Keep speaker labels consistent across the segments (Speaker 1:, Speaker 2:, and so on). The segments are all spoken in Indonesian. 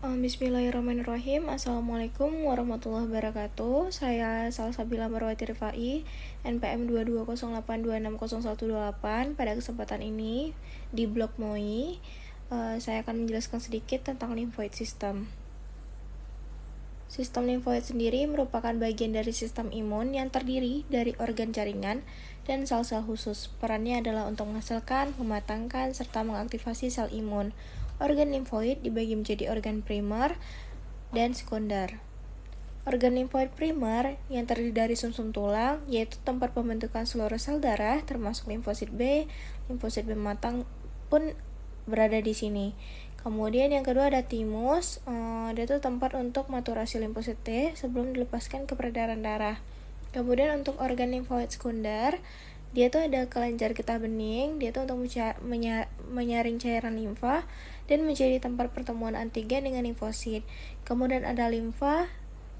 Speaker 1: Bismillahirrahmanirrahim. Assalamualaikum warahmatullahi wabarakatuh. Saya Salsabila Marwati Rifai, NPM 22082660128. Pada kesempatan ini di blog MOI, saya akan menjelaskan sedikit tentang lymphoid system. Sistem limfoid sendiri merupakan bagian dari sistem imun yang terdiri dari organ jaringan dan sel-sel khusus. Perannya adalah untuk menghasilkan, mematangkan, serta mengaktifasi sel imun. Organ limfoid dibagi menjadi organ primer dan sekunder. Organ limfoid primer yang terdiri dari sumsum tulang, yaitu tempat pembentukan seluruh sel darah, termasuk limfosit B. Limfosit B matang pun berada di sini. Kemudian yang kedua ada timus, dia itu tempat untuk maturasi limfosit T sebelum dilepaskan ke peredaran darah. Kemudian untuk organ limfoid sekunder, dia itu ada kelenjar getah bening, dia itu untuk menyaring cairan limfa dan menjadi tempat pertemuan antigen dengan limfosit. Kemudian ada limfa,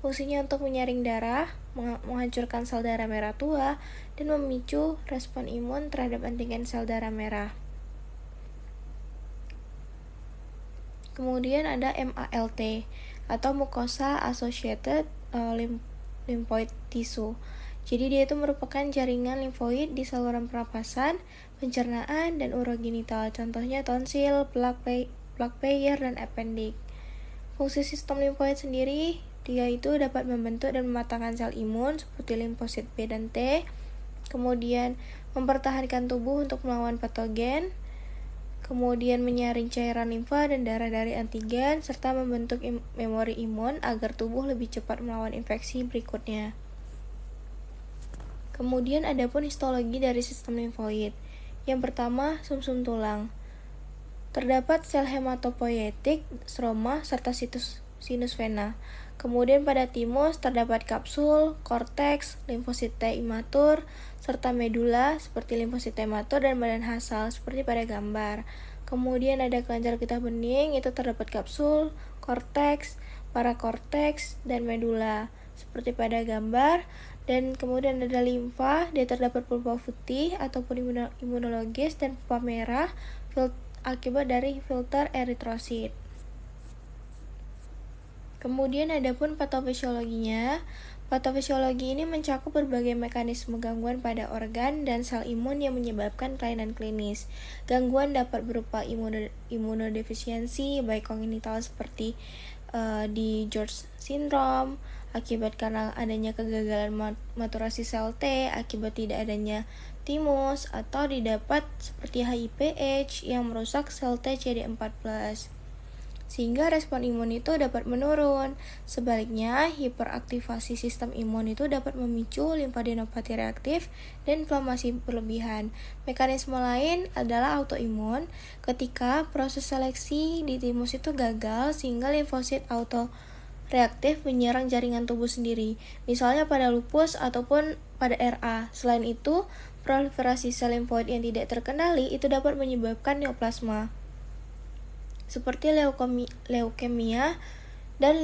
Speaker 1: fungsinya untuk menyaring darah, menghancurkan sel darah merah tua, dan memicu respon imun terhadap antigen sel darah merah. Kemudian ada MALT atau mucosa associated lymphoid tissue. Jadi dia itu merupakan jaringan limfoid di saluran pernapasan, pencernaan, dan urogenital. Contohnya tonsil, plak Peyer, dan appendix. Fungsi sistem limfoid sendiri, dia itu dapat membentuk dan mematangkan sel imun seperti limfosit B dan T. Kemudian mempertahankan tubuh untuk melawan patogen. Kemudian menyaring cairan limfa dan darah dari antigen, serta membentuk memori imun agar tubuh lebih cepat melawan infeksi berikutnya. Kemudian ada pun histologi dari sistem limfoid. Yang pertama, sumsum tulang. Terdapat sel hematopoietik, stroma, serta sinus vena. Kemudian pada timus terdapat kapsul, korteks, limfosit T imatur, serta medula seperti limfosit T matur dan badan hasal seperti pada gambar. Kemudian ada kelenjar getah bening, itu terdapat kapsul, korteks, parakorteks, dan medula seperti pada gambar. Dan kemudian ada limfa, dia terdapat pulpa putih ataupun imunologis dan pulpa merah akibat dari filter eritrosit. Kemudian ada pun patofisiologinya. Patofisiologi ini mencakup berbagai mekanisme gangguan pada organ dan sel imun yang menyebabkan kelainan klinis. Gangguan dapat berupa imunodefisiensi, baik kongenital seperti di George syndrome, akibat karena adanya kegagalan maturasi sel T, akibat tidak adanya timus, atau didapat seperti HIPH yang merusak sel T CD4+. Sehingga respon imun itu dapat menurun. Sebaliknya, hiperaktivasi sistem imun itu dapat memicu limfadenopati reaktif dan inflamasi berlebihan. Mekanisme lain adalah autoimun, ketika proses seleksi di timus itu gagal sehingga limfosit autoreaktif menyerang jaringan tubuh sendiri, misalnya pada lupus ataupun pada RA. Selain itu, proliferasi sel limfoid yang tidak terkendali itu dapat menyebabkan neoplasma seperti leukemia dan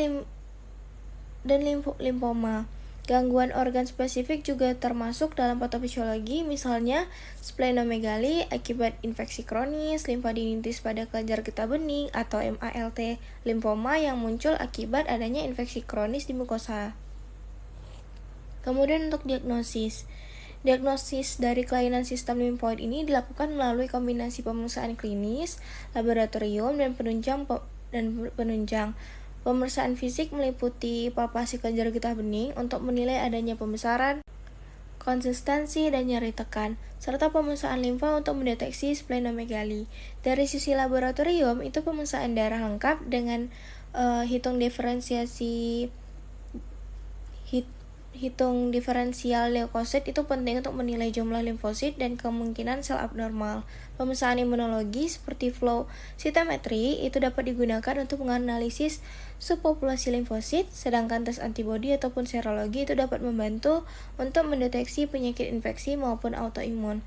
Speaker 1: limfoma. Gangguan organ spesifik juga termasuk dalam patofisiologi, misalnya splenomegali akibat infeksi kronis, limfadenitis pada kelenjar getah bening, atau MALT limfoma yang muncul akibat adanya infeksi kronis di mukosa. Kemudian untuk diagnosis dari kelainan sistem limfoid ini dilakukan melalui kombinasi pemeriksaan klinis, laboratorium, dan penunjang. Pemeriksaan fisik meliputi palpasi kelenjar getah bening untuk menilai adanya pembesaran, konsistensi, dan nyeri tekan, serta pemeriksaan limfa untuk mendeteksi splenomegali. Dari sisi laboratorium, itu pemeriksaan darah lengkap dengan hitung diferensial leukosit itu penting untuk menilai jumlah limfosit dan kemungkinan sel abnormal. Pemeriksaan imunologi seperti flow cytometry itu dapat digunakan untuk menganalisis subpopulasi limfosit, sedangkan tes antibodi ataupun serologi itu dapat membantu untuk mendeteksi penyakit infeksi maupun autoimun.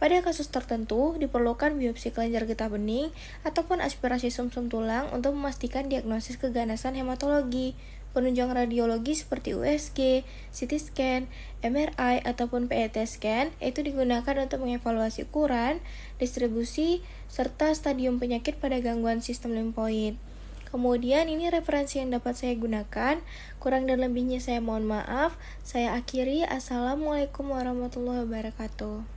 Speaker 1: Pada kasus tertentu, diperlukan biopsi kelenjar getah bening ataupun aspirasi sumsum tulang untuk memastikan diagnosis keganasan hematologi. Penunjang radiologi seperti USG, CT scan, MRI, ataupun PET scan itu digunakan untuk mengevaluasi ukuran, distribusi, serta stadium penyakit pada gangguan sistem limfoid. Kemudian ini referensi yang dapat saya gunakan. Kurang dan lebihnya saya mohon maaf. Saya akhiri. Assalamualaikum warahmatullahi wabarakatuh.